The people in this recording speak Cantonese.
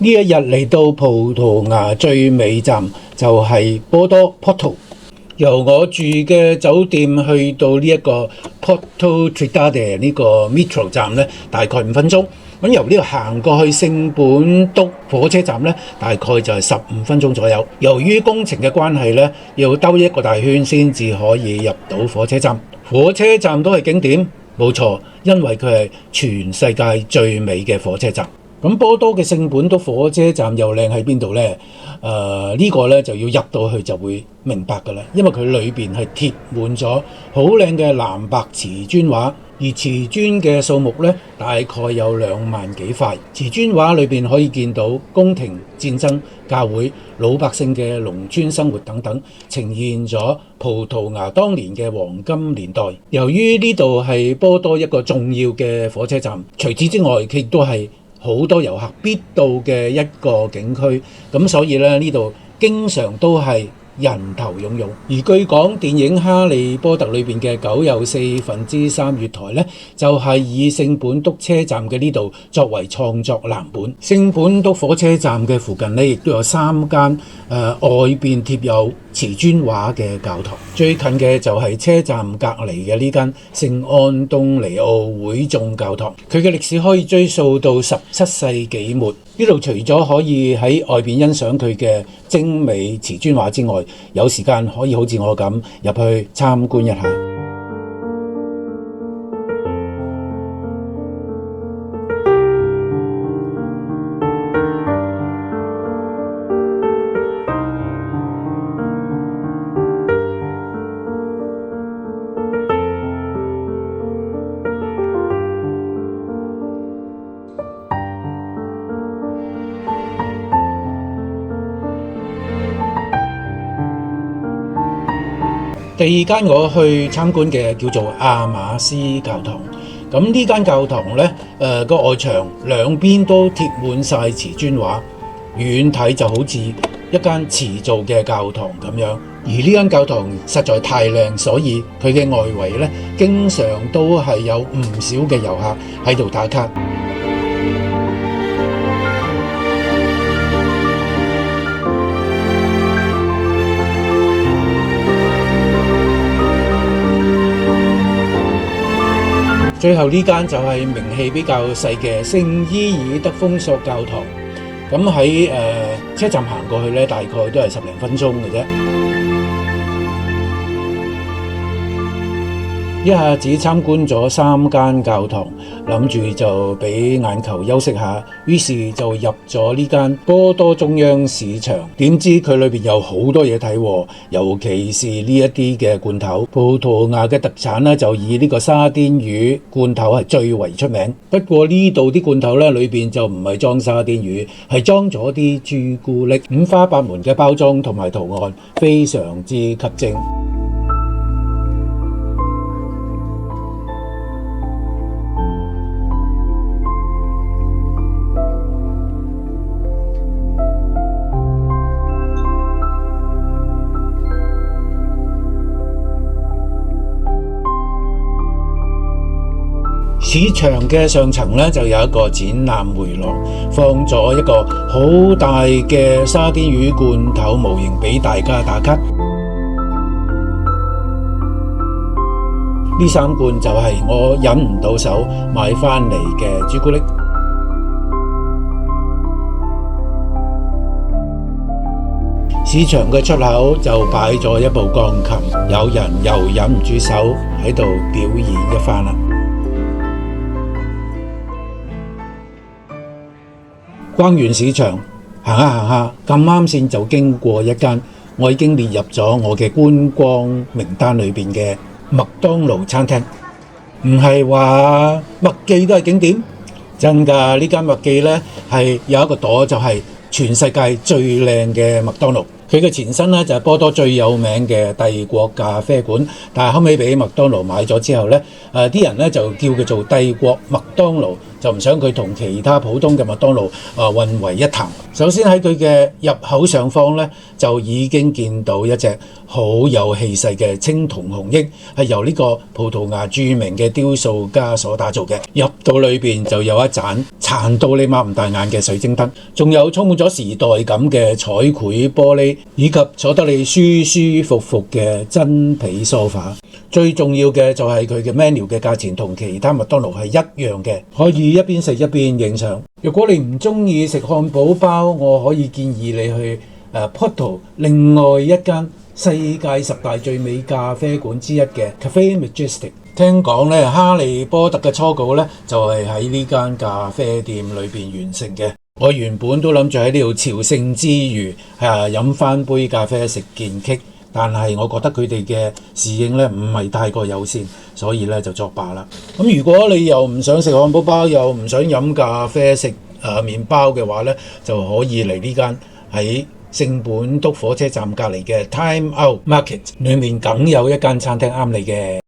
呢一日嚟到葡萄牙最尾站就係波多 Porto， 由我住嘅酒店去到呢一個 Porto Trindade 呢個 Metro 站呢，大概5分鐘。咁由呢度行過去聖本篤火車站呢，大概就係15分鐘左右。由於工程嘅關係呢，要兜一個大圈先至可以入到火車站。火車站都係景點，冇錯，因為佢係全世界最美嘅火車站。咁波多嘅聖本篤火車站又靚喺邊度呢？呢個呢就要入到去就會明白㗎啦，因為佢裏邊係貼滿咗好靚嘅藍白瓷磚畫，而瓷磚嘅數目呢，大概有2萬幾塊。瓷磚畫裏邊可以見到宮廷、戰爭、教會、老百姓嘅農村生活等等，呈現咗葡萄牙當年嘅黃金年代。由於呢度係波多一個重要嘅火車站，除此之外，亦都係好多遊客必到嘅一個景區，咁所以咧呢度經常都係人頭湧湧。而據講電影《哈利波特》裏邊嘅9又4分之3月台呢，就係以聖本篤車站嘅呢度作為創作藍本。聖本篤火車站嘅附近呢，亦都有3間外邊貼有瓷磚畫嘅教堂，最近嘅就係車站隔離嘅呢間聖安東尼奧會眾教堂，佢嘅歷史可以追溯到17世紀末。呢度除咗可以喺外邊欣賞佢嘅精美瓷磚畫之外，有時間可以好似我咁入去參觀一下。第二間我去參觀嘅叫做亞馬斯教堂，咁呢間教堂呢，個外牆兩邊都貼滿晒瓷磚畫，遠睇就好似一間瓷造嘅教堂咁樣。而呢間教堂實在太靚，所以佢嘅外圍呢，經常都係有唔少嘅遊客喺度打卡。最後呢間就係名氣比較細嘅聖伊爾德豐索教堂，咁喺車站行過去呢，大概都係10零分鐘嘅啫。一下子參觀咗3間教堂，諗住就俾眼球休息下，於是就入咗呢間波多中央市場。點知佢裏邊有好多嘢睇，尤其是呢一啲嘅罐頭。葡萄牙嘅特產呢，就以呢個沙甸魚罐頭係最為出名。不過呢度啲罐頭呢，裏邊就唔係裝沙甸魚，係裝咗啲朱古力，五花八門嘅包裝同埋圖案，非常之吸睛。市場嘅上層呢，就有一個展覽迴廊，放咗一個好大嘅沙甸魚罐頭模型俾大家打卡。呢3罐就係我忍唔到手買返嚟嘅朱古力。市場嘅出口就擺咗一部鋼琴，有人又忍唔住手喺度表演一番啦。逛完市場，行下行下，咁啱先就經過一間我已經列入咗我嘅觀光名單裏邊嘅麥當勞餐廳。唔係話麥記都係景點，真㗎！呢間麥記呢係有一個朵，就係全世界最靚嘅麥當勞。佢嘅前身呢就係波多最有名嘅帝國咖啡館，但係後尾俾麥當勞買咗之後呢，啲人呢就叫佢做帝國麥當勞。就唔想佢同其他普通嘅麥當勞混為一談。首先喺佢嘅入口上方呢，就已經見到一隻好有氣勢嘅青銅紅鷹，係由呢個葡萄牙著名嘅雕塑家所打造嘅。入到裏邊就有一盞殘到你擘唔大眼嘅水晶燈，仲有充滿咗時代感嘅彩繪玻璃，以及坐得你舒舒服服嘅真皮梳化。最重要嘅就係佢嘅 menu 嘅價錢同其他麥當勞係一樣嘅，可以一邊食一邊影相。如果你唔中意食漢堡包，我可以建議你去Porto 另外一間世界10大最美咖啡館之一嘅 Cafe Majestic。聽講咧，哈利波特嘅初稿咧就係喺呢間咖啡店裏邊完成嘅。我原本都諗住喺呢度朝聖之餘飲翻杯咖啡食件棘，但係我覺得佢哋嘅侍應咧唔係太過友善，所以咧就作罷啦。咁如果你又唔想食漢堡包，又唔想飲咖啡食麵包嘅話咧，就可以嚟呢間喺聖本篤火車站隔離嘅 Time Out Market，裏面梗有一間餐廳啱你嘅。